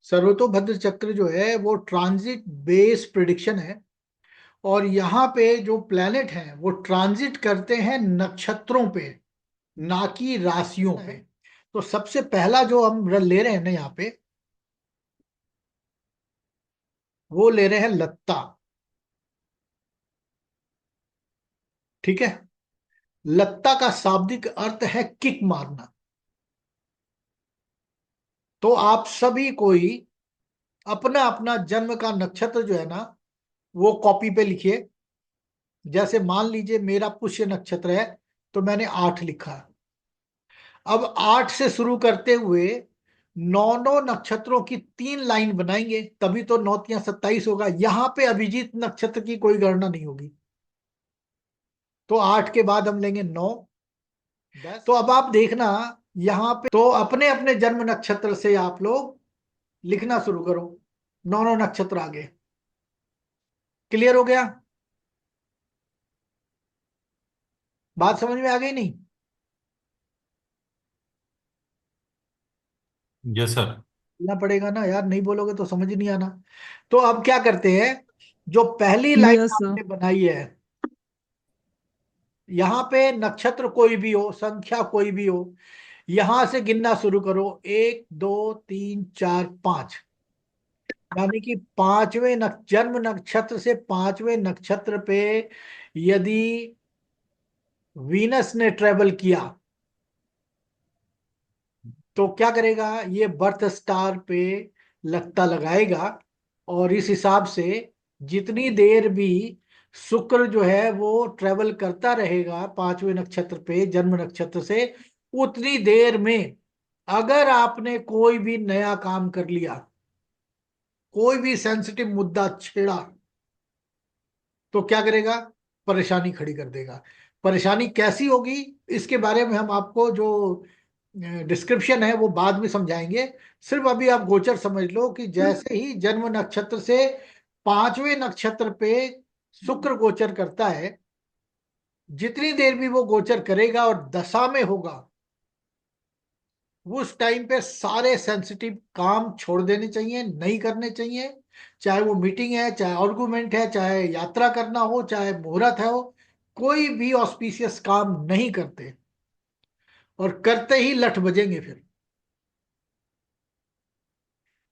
सर्वतोभद्र चक्र जो है वो ट्रांजिट बेस प्रिडिक्शन है। और यहाँ पे जो प्लैनेट हैं वो ट्रांजिट करते हैं नक्षत्रों पे, ना कि राशियों पे। तो सबसे पहला जो हम ले रहे हैं ना यहाँ पे, वो ले रहे हैं लत्ता। ठीक है। लत्ता का शाब्दिक अर्थ है किक मारना। तो आप सभी कोई अपना अपना जन्म का नक्षत्र जो है ना वो कॉपी पे लिखिए। जैसे मान लीजिए मेरा पुष्य नक्षत्र है, तो मैंने 8 लिखा। अब 8 से शुरू करते हुए 9 नक्षत्रों की 3 लाइन बनाएंगे, तभी तो 9 × 27 होगा। यहां पे अभिजीत नक्षत्र की कोई गणना नहीं होगी। तो 8 के बाद हम लेंगे 9, 10। तो अब आप देखना, यहां पे तो अपने अपने जन्म नक्षत्र से आप लोग लिखना शुरू करो। 9 नक्षत्र आ गए। क्लियर हो गया? बात समझ में आ गई नहीं? Yes sir. बोलना पड़ेगा ना यार, नहीं बोलोगे तो समझ नहीं आना। तो अब क्या करते हैं, जो पहली लाइन यस सर। आपने बनाई है, यहां पे नक्षत्र कोई भी हो, संख्या कोई भी हो, यहां से गिनना शुरू करो। 1 2 3 4 5। यानी कि पांचवें जन्म नक्षत्र से पांचवें नक्षत्र पे यदि वीनस ने ट्रेवल किया तो क्या करेगा, ये बर्थ स्टार पे लगता लगाएगा। और इस हिसाब से जितनी देर भी शुक्र जो है वो ट्रेवल करता रहेगा पांचवें नक्षत्र पे जन्म नक्षत्र से, उतनी देर में अगर आपने कोई भी नया काम कर लिया, कोई भी सेंसिटिव मुद्दा छेड़ा, तो क्या करेगा, परेशानी खड़ी कर देगा। परेशानी कैसी होगी इसके बारे में हम आपको जो डिस्क्रिप्शन है वो बाद में समझाएंगे। सिर्फ अभी आप गोचर समझ लो कि जैसे ही जन्म नक्षत्र से पांचवें नक्षत्र पे शुक्र गोचर करता है, जितनी देर भी वो गोचर करेगा और दशा में होगा, उस टाइम पे सारे सेंसिटिव काम छोड़ देने चाहिए, नहीं करने चाहिए। चाहे वो मीटिंग है, चाहे आर्गुमेंट है, चाहे यात्रा करना हो, चाहे मुहूर्त है हो, कोई भी ऑस्पिशियस काम नहीं करते। और करते ही लठ बजेंगे फिर।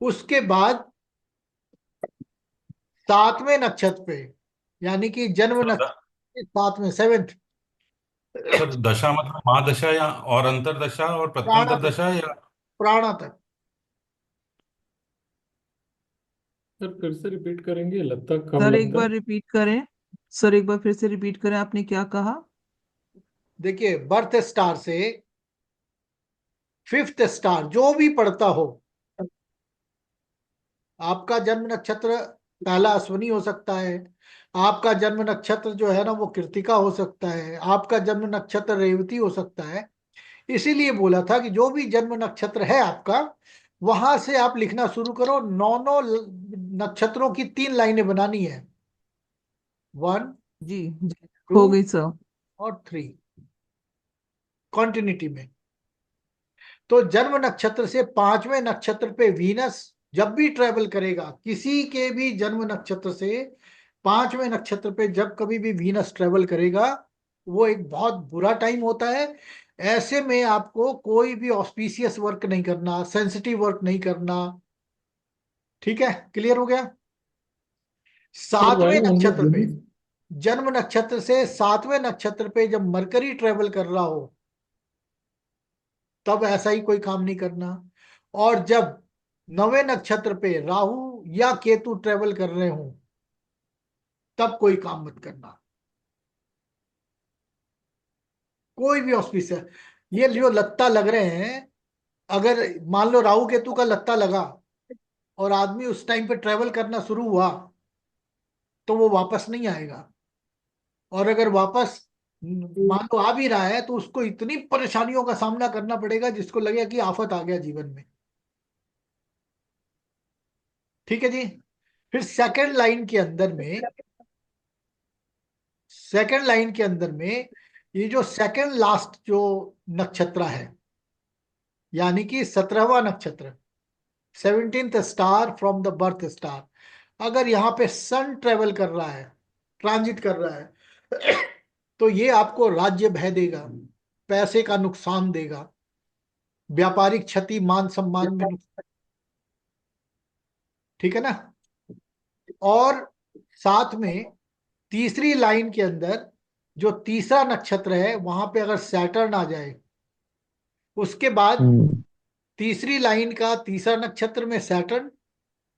उसके बाद सातवें नक्षत्र पे, यानी कि जन्म सर नक्षत्र के सातवें, सेवेंथ, सर दशा मतलब महादशा या और अंतरदशा और प्राणा प्रत्यंतर तक, दशा या? प्राणा तक। सर फिर से रिपीट करेंगे, लत्ता कब सर एक लगता बार है? रिपीट करें। सर एक बार फिर से रिपीट करें, आपने क्या कहा? देखिए, बर्थ स्टार से फिफ्थ स्टार जो भी पड़ता हो, आपका जन्म नक्षत्र पहला अश्विनी हो सकता है, आपका जन्म नक्षत्र जो है ना वो कृतिका हो सकता है, आपका जन्म नक्षत्र रेवती हो सकता है। इसीलिए बोला था कि जो भी जन्म नक्षत्र है आपका, वहां से आप लिखना शुरू करो। 9 नक्षत्रों की 3 लाइनें बनानी है। 1 जी जी। 2 हो गई सर। और 3, कॉन्टिन्यूटी में। तो जन्म नक्षत्र से पांचवें नक्षत्र पे वीनस जब भी ट्रेवल करेगा, किसी के भी जन्म नक्षत्र से पांचवें नक्षत्र पे जब कभी भी वीनस ट्रेवल करेगा, वो एक बहुत बुरा टाइम होता है। ऐसे में आपको कोई भी ऑस्पिशियस वर्क नहीं करना, सेंसिटिव वर्क नहीं करना। ठीक है, क्लियर हो गया? सर सातवें वायु हम लोग नक्षत्र पे, घूम। जन्म नक्षत्र से सातवें नक्षत्र पे जब मरकरी ट्रेवल कर रहा हो, तब ऐसा ही कोई काम नहीं करना। और जब नवे नक्षत्र पे राहु या केतु ट्रेवल कर रहे हो, तब कोई काम मत करना। कोई भी ऑस्पिशियस, ये जो लत्ता लग रहे हैं, अगर मान लो राहु केतु का लत्ता लगा और आदमी उस टाइम पे ट्रेवल करना शुरू हुआ, तो वो वापस नहीं आएगा। और अगर वापस मान लो आ भी रहा है, तो उसको इतनी परेशानियों का सामना करना पड़ेगा जिसको लगेगा कि आफत आ गया जीवन में। ठीक है जी। फिर सेकंड लाइन के अंदर में, सेकंड लाइन के अंदर में ये जो सेकंड लास्ट जो नक्षत्र है, यानी कि 17वां नक्षत्र, 17th star from the birth star. अगर यहाँ पे सन ट्रेवल कर रहा है, ट्रांजिट कर रहा है, तो ये आपको राज्य भय देगा, पैसे का नुकसान देगा, व्यापारिक क्षति, मान सम्मान में नुकसान। ठीक है ना। और साथ में तीसरी लाइन के अंदर जो तीसरा नक्षत्र है वहां पे अगर सैटर्न आ जाए, उसके बाद हम्म। तीसरी लाइन का तीसरा नक्षत्र में सैटर्न,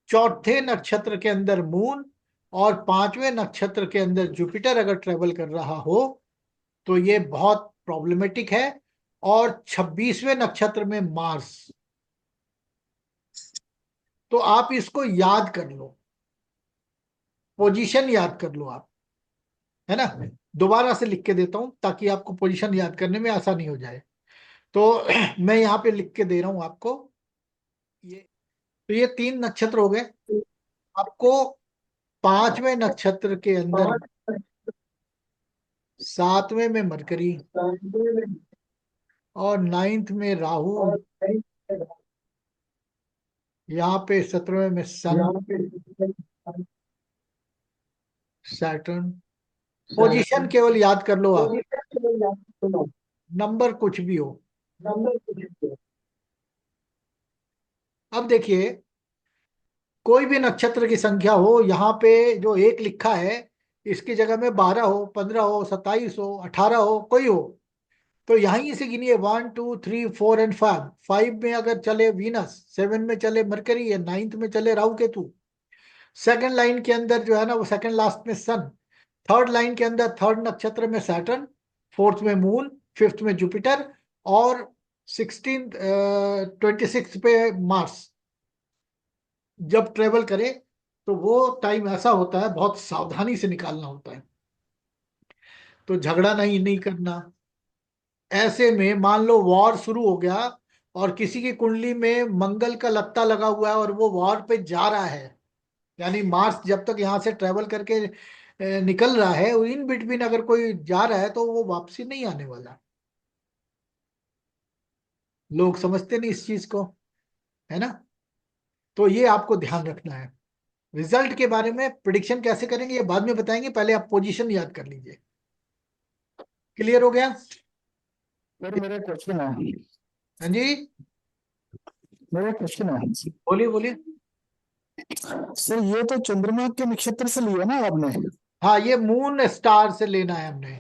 चौथे नक्षत्र के अंदर मून, और पांचवें नक्षत्र के अंदर जुपिटर अगर ट्रेवल कर रहा हो तो ये बहुत प्रॉब्लमेटिक है। और 26वें नक्षत्र में मार्स। तो आप इसको याद कर लो, पोजीशन याद कर लो आप, है ना। दोबारा से लिख के देता हूं ताकि आपको पोजीशन याद करने में आसानी हो जाए। तो मैं यहाँ पे लिख के दे रहा हूं आपको। ये तो ये 3 नक्षत्र हो गए। आपको पांचवें नक्षत्र के अंदर 7वें में मरकरी, और 9th में राहु, यहाँ पे 17वें में सन, सैटर्न। पोजीशन केवल याद कर लो आप, नंबर कुछ भी हो। अब देखिए, कोई भी नक्षत्र की संख्या हो, यहाँ पे जो एक लिखा है इसकी जगह में 12 हो, 15 हो, 27 हो, 18 हो, कोई हो, तो यहीं से गिनिए 1 2 3 4 एंड 5। 5 में अगर चले वीनस, 7 में चले मरकरी, या 9th में चले राहु केतु, सेकंड लाइन के अंदर जो है ना वो सेकंड लास्ट में सन, थर्ड लाइन के अंदर थर्ड नक्षत्र में सैटर्न, फोर्थ में मून, फिफ्थ में जुपिटर, और 26 पे मार्स जब ट्रेवल करे तो वो टाइम ऐसा होता है, बहुत सावधानी से निकालना होता है। तो झगड़ा नहीं नहीं करना। ऐसे में मान लो वॉर शुरू हो गया और किसी की कुंडली में मंगल का लत्ता लगा हुआ है और वो वॉर पे जा रहा है, यानी मार्स जब तक यहाँ से ट्रेवल करके निकल रहा है, इन बिटवीन अगर कोई जा रहा है तो वो वापसी नहीं आने वाला। लोग समझते नहीं इस चीज को, है ना। तो ये आपको ध्यान रखना है। रिजल्ट के बारे में प्रिडिक्शन कैसे करेंगे ये बाद में बताएंगे, पहले आप पोजीशन याद कर लीजिए। क्लियर हो गया। सर मेरा क्वेश्चन है। हाँ जी, मेरा क्वेश्चन है बोलिए बोलिए। सर, ये तो चंद्रमा के नक्षत्र से लिया ना आपने? हाँ, ये मून स्टार से लेना है हमने।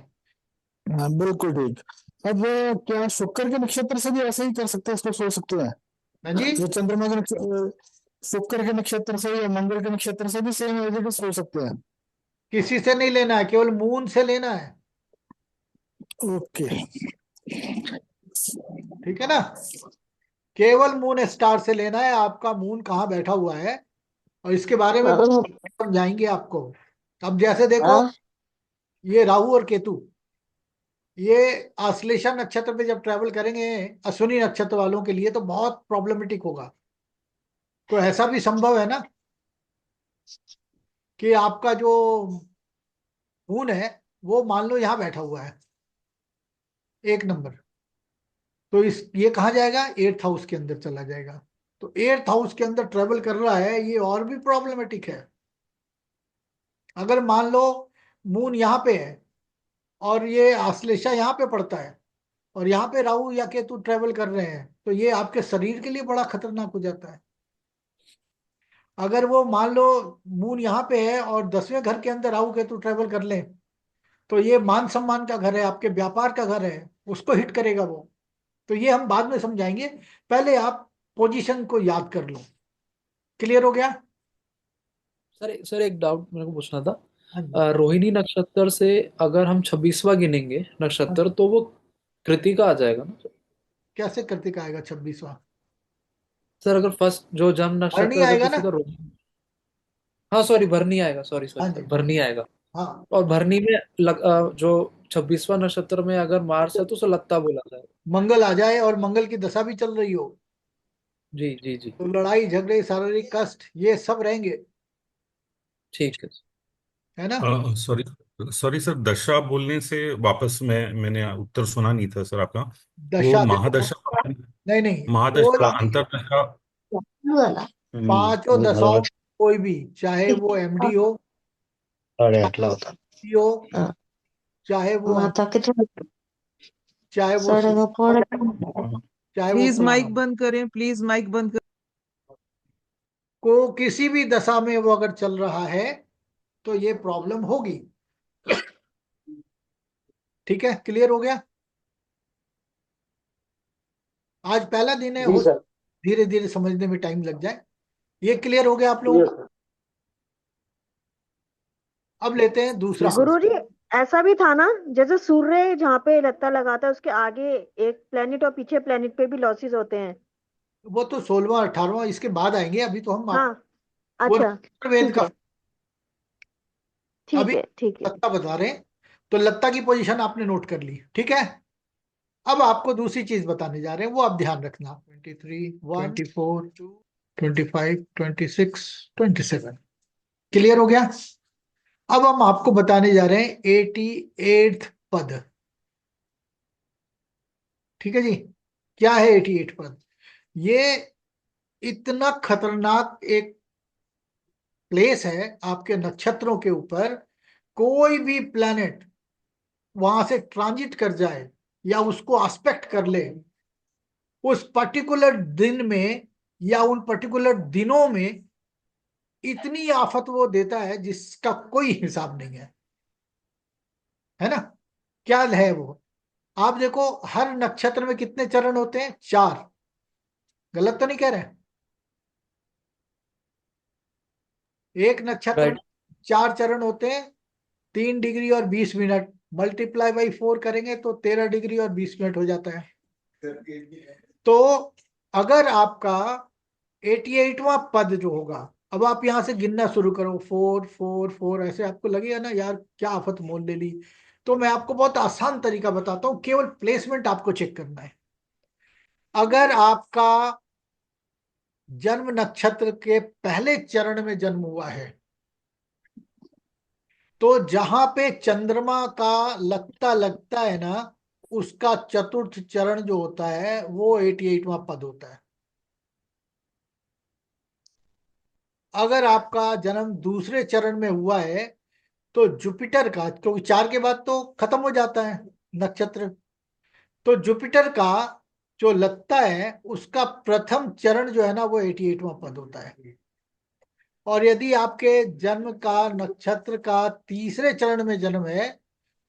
हाँ बिल्कुल ठीक। अब क्या शुक्र के नक्षत्र से भी ऐसे ही कर सकते हैं, इसको सोच सकते हैं? हाँ जी, जो चंद्रमा के नक्षत्र, शुक्र के नक्षत्र से या मंगल के नक्षत्र से भी सेम एज इट इज सोच सकते हैं? किसी से नहीं लेना है, केवल मून से लेना है। ओके। ठीक है ना। केवल मून स्टार से लेना है, आपका मून कहाँ बैठा हुआ है और इसके बारे में समझाएंगे आपको। अब जैसे देखो, हाँ। ये राहु और केतु, ये आश्लेषा नक्षत्र पे जब ट्रेवल करेंगे अश्विनी नक्षत्र वालों के लिए तो बहुत प्रॉब्लमेटिक होगा। तो ऐसा भी संभव है ना कि आपका जो मून है वो मान लो यहाँ बैठा हुआ है, 1 नंबर, तो इस ये कहाँ जाएगा, 8th हाउस के अंदर चला जाएगा। तो 8th हाउस के अंदर ट्रेवल कर रहा है, ये और भी प्रॉब्लमेटिक है। अगर मान लो मून यहाँ पे है और ये आश्लेषा यहाँ पे पड़ता है और यहाँ पे राहु या केतु ट्रेवल कर रहे हैं, तो ये आपके शरीर के लिए बड़ा खतरनाक हो जाता है। अगर वो मान लो मून यहाँ पे है और 10वें घर के अंदर राहु केतु ट्रेवल कर लें, तो ये मान सम्मान का घर है, आपके व्यापार का घर है, उसको हिट करेगा वो। तो ये हम बाद में समझाएंगे, पहले आप पोजीशन को याद कर लो। क्लियर हो गया। सर एक डाउट मेरे को पूछना था। हाँ जी, रोहिणी नक्षत्र से अगर हम 26वां गिनेंगे हाँ। नक्षत्र तो वो कृतिका आ जाएगा ना सर? कैसे कृतिक आएगा 26वां? सर अगर फर्स्ट जो जन्म भरनी नक्षत्र अगर आएगा ना। किसी का रोहिणी, हाँ सॉरी भरनी आएगा, सॉरी हाँ सॉरी सर जी, भरनी आएगा। हाँ। और भरनी में जो 26वां नक्षत्र में अगर मार्स है तो उसे लत्ता बोला जाएगा। मंगल आ जाए और मंगल की दशा भी चल रही हो, जी जी जी। तो लड़ाई झगड़े, शारीरिक कष्ट, ये सब रहेंगे, ठीक है। है ना। सॉरी सॉरी सर, दशा बोलने से वापस मैंने उत्तर सुना नहीं था सर आपका। वो दशा देखो, महादशा, नहीं नहीं, केवल महादशा, अंतरदशा। वाला पांचों दशाओं में कोई भी, चाहे वो एमडी हो, साढ़े आठला होता हो, हाँ चाहे वो माता किती चाहे वो साढ़े नौ पौने चाहे वो प्लीज माइक प्राण बंद करें, प्लीज माइक बंद करें। को किसी भी दशा में वो अगर चल रहा है तो ये प्रॉब्लम होगी। ठीक है, क्लियर हो गया। आज पहला दिन है, जी हो सर। धीरे धीरे समझने में टाइम लग जाए। ये क्लियर हो गया आप लोगों को। अब लेते हैं दूसरा। गुरुजी, ऐसा भी था ना, जैसे सूर्य जहाँ पे लत्ता लगाता है उसके आगे एक प्लेनेट और पीछे प्लेनेट पे भी लॉसेस होते हैं। वो तो 16वां 18वां इसके बाद आएंगे, अभी तो हम हाँ, वो अच्छा, वेद ठीक का है, ठीक अभी है, ठीक है। लत्ता बता रहे हैं। तो लत्ता की पोजीशन आपने नोट कर ली, ठीक है। अब आपको दूसरी चीज बताने जा रहे हैं, वो आप ध्यान रखना। 23 24 25 26 27 क्लियर हो गया। अब हम आपको बताने जा रहे हैं 88th पद। ठीक है जी, क्या है 88 पद? ये इतना खतरनाक एक प्लेस है आपके नक्षत्रों के ऊपर। कोई भी प्लैनेट वहां से ट्रांजिट कर जाए या उसको एस्पेक्ट कर ले, उस पर्टिकुलर दिन में या उन पर्टिकुलर दिनों में इतनी आफत वो देता है जिसका कोई हिसाब नहीं है ना। क्या है वो? आप देखो, हर नक्षत्र में कितने चरण होते हैं? 4। गलत तो नहीं कह रहे? एक नक्षत्र में राइट। 4 चरण होते हैं। 3 डिग्री और 20 मिनट मल्टीप्लाई बाई 4 करेंगे तो 13 डिग्री और 20 मिनट हो जाता है। तो अगर आपका 88वां पद जो होगा, अब आप यहां से गिनना शुरू करो, 4 4 4, ऐसे आपको लगेगा ना यार क्या आफत मोल ले ली। तो मैं आपको बहुत आसान तरीका बताता हूं, केवल प्लेसमेंट आपको चेक करना है। अगर आपका जन्म नक्षत्र के पहले चरण में जन्म हुआ है, तो जहां पे चंद्रमा का लगता लगता है ना, उसका चतुर्थ चरण जो होता है वो 88वां पद होता है। अगर आपका जन्म दूसरे चरण में हुआ है तो जुपिटर का, क्योंकि 4 के बाद तो खत्म हो जाता है नक्षत्र, तो जुपिटर का जो लगता है उसका प्रथम चरण जो है ना वो 88वां पद होता है। और यदि आपके जन्म का नक्षत्र का तीसरे चरण में जन्म है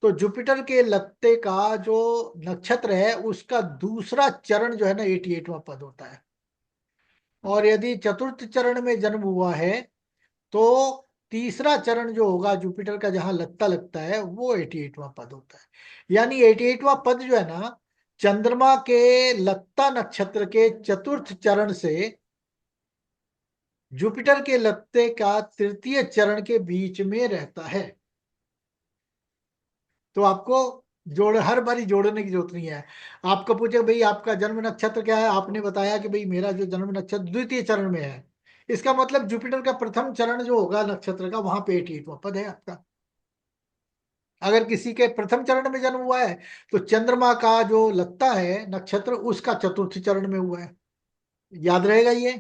तो जुपिटर के लत्ते का जो नक्षत्र है उसका दूसरा चरण जो है ना 88वां पद होता है। और यदि चतुर्थ चरण में जन्म हुआ है तो तीसरा चरण जो होगा जुपिटर का जहां लगता लगता है वो 88वां पद होता है। यानी 88वां पद जो है ना, चंद्रमा के लत्ता नक्षत्र के चतुर्थ चरण से जुपिटर के लत्ते का तृतीय चरण के बीच में रहता है। तो आपको हर बारी जोड़ने की जरूरत नहीं है। आपको पूछे भाई आपका जन्म नक्षत्र क्या है, आपने बताया कि भाई मेरा जो जन्म नक्षत्र द्वितीय चरण में है, इसका मतलब जुपिटर का प्रथम चरण जो होगा नक्षत्र का वहां पे 88वां पद है आपका। अगर किसी के प्रथम चरण में जन्म हुआ है तो चंद्रमा का जो लगता है नक्षत्र उसका चतुर्थ चरण में हुआ है। याद रहेगा ये।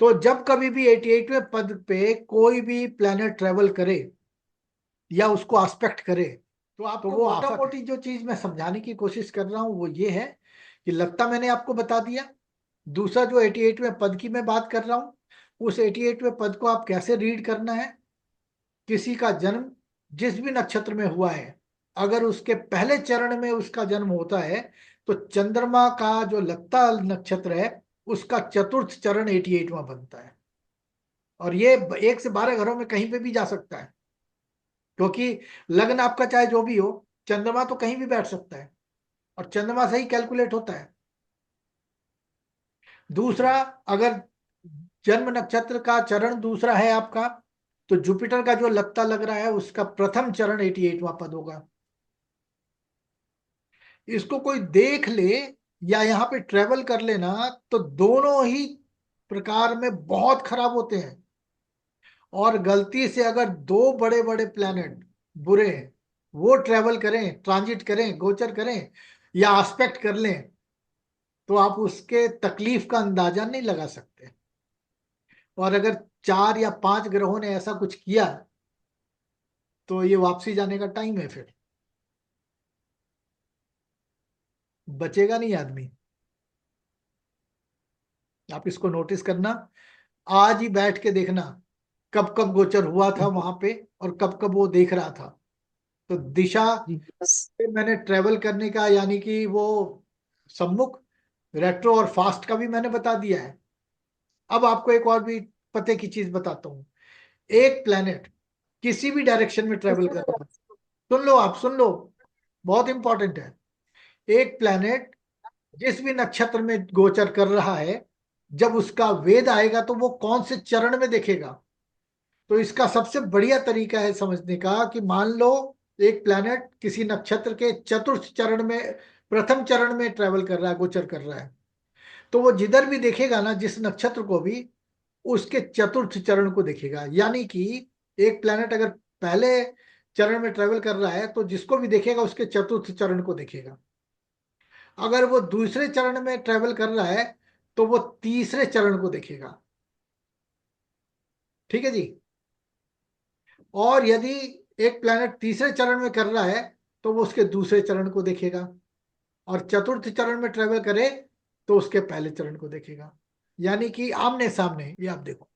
तो जब कभी भी 88वें पद पे कोई भी प्लेनेट ट्रेवल करे या उसको एस्पेक्ट करे तो आपको वो मोटा मोटी जो चीज मैं समझाने की कोशिश कर रहा हूं वो ये है कि लगता मैंने आपको बता दिया। दूसरा जो 88वें पद की मैं बात कर रहा हूं, उस 88वें पद को आप कैसे रीड करना है। किसी का जन्म जिस भी नक्षत्र में हुआ है, अगर उसके पहले चरण में उसका जन्म होता है तो चंद्रमा का जो लगता नक्षत्र है उसका चतुर्थ चरण 88वां बनता है। और ये 1 से 12 घरों में कहीं पे भी जा सकता है, क्योंकि लग्न आपका चाहे जो भी हो, चंद्रमा तो कहीं भी बैठ सकता है और चंद्रमा से ही कैलकुलेट होता है। दूसरा, अगर जन्म नक्षत्र का चरण दूसरा है आपका, तो जुपिटर का जो लगता लग रहा है उसका प्रथम चरण 88वां पद होगा। इसको कोई देख ले या यहाँ पे ट्रेवल कर लेना तो दोनों ही प्रकार में बहुत खराब होते हैं। और गलती से अगर 2 बड़े बड़े प्लैनेट बुरे वो ट्रेवल करें, ट्रांजिट करें, गोचर करें या एस्पेक्ट कर लें, तो आप उसके तकलीफ का अंदाजा नहीं लगा सकते। और अगर 4 या 5 ग्रहों ने ऐसा कुछ किया तो ये वापसी जाने का टाइम है, फिर बचेगा नहीं आदमी। आप इसको नोटिस करना, आज ही बैठ के देखना कब कब गोचर हुआ था वहां पे और कब कब वो देख रहा था। तो दिशा जी पे मैंने ट्रेवल करने का, यानी कि वो सम्मुख, रेट्रो और फास्ट का भी मैंने बता दिया है। अब आपको एक और भी पते की चीज बताता हूँ। एक प्लेनेट किसी भी डायरेक्शन में ट्रेवल कर रहा है, सुन लो, आप सुन लो, बहुत इंपॉर्टेंट है। एक प्लेनेट जिस भी नक्षत्र में गोचर कर रहा है, जब उसका वेद आएगा तो वो कौन से चरण में देखेगा। तो इसका सबसे बढ़िया तरीका है समझने का कि मान लो एक प्लैनेट किसी नक्षत्र के चतुर्थ चरण में, प्रथम चरण में ट्रेवल कर रहा है, गोचर कर रहा है, तो वो जिधर भी देखेगा ना, जिस नक्षत्र को भी, उसके चतुर्थ चरण को देखेगा। यानी कि एक प्लैनेट अगर पहले चरण में ट्रेवल कर रहा है तो जिसको भी देखेगा उसके चतुर्थ चरण को देखेगा। अगर वो दूसरे चरण में ट्रेवल कर रहा है तो वो तीसरे चरण को देखेगा। ठीक है जी। और यदि एक प्लैनेट तीसरे चरण में कर रहा है तो वो उसके दूसरे चरण को देखेगा, और चतुर्थ चरण में ट्रेवल करे तो उसके पहले चरण को देखेगा। यानी कि आमने सामने, ये आप देखो।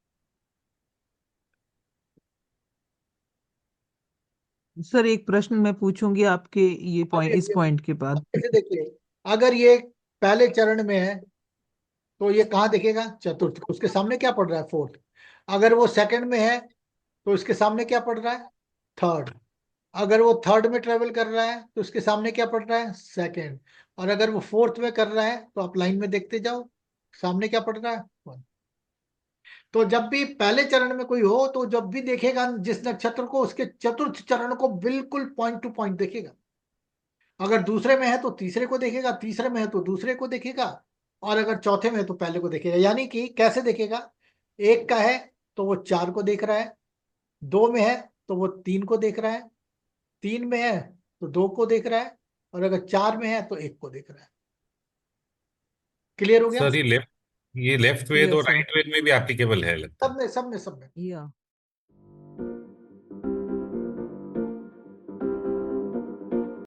सर एक प्रश्न मैं पूछूंगी आपके ये अभी पॉइंट, इस अभी अभी पॉइंट के बाद। ऐसे देखिए, अगर ये पहले चरण में है तो ये कहाँ देखेगा, चतुर्थ। उसके सामने क्या पड़ रहा है, फोर्थ। अगर वो सेकंड में है तो इसके सामने क्या पड़ रहा है, थर्ड। अगर वो थर्ड में ट्रेवल कर रहा है तो उसके सामने क्या पड़ रहा है, सेकंड। और अगर वो फोर्थ में कर रहा है तो आप लाइन में देखते जाओ, सामने क्या पड़ रहा है, वन। तो जब भी पहले चरण में कोई हो तो जब भी देखेगा जिस नक्षत्र को, उसके चतुर्थ चरण को बिल्कुल पॉइंट टू पॉइंट देखेगा। अगर दूसरे में है तो तीसरे को देखेगा, तीसरे में है तो दूसरे को देखेगा, और अगर चौथे में है तो पहले को देखेगा। यानी कि कैसे देखेगा, एक का है तो वो 4 को देख रहा है, 2 में है तो वो 3 को देख रहा है, 3 में है तो 2 को देख रहा है, और अगर 4 में है तो 1 को देख रहा है। क्लियर हो गया। सर ये लेफ्ट वेद यस और सर। राइट वेद में भी एप्लीकेबल है लगता है। सब में, सब में, सब में। या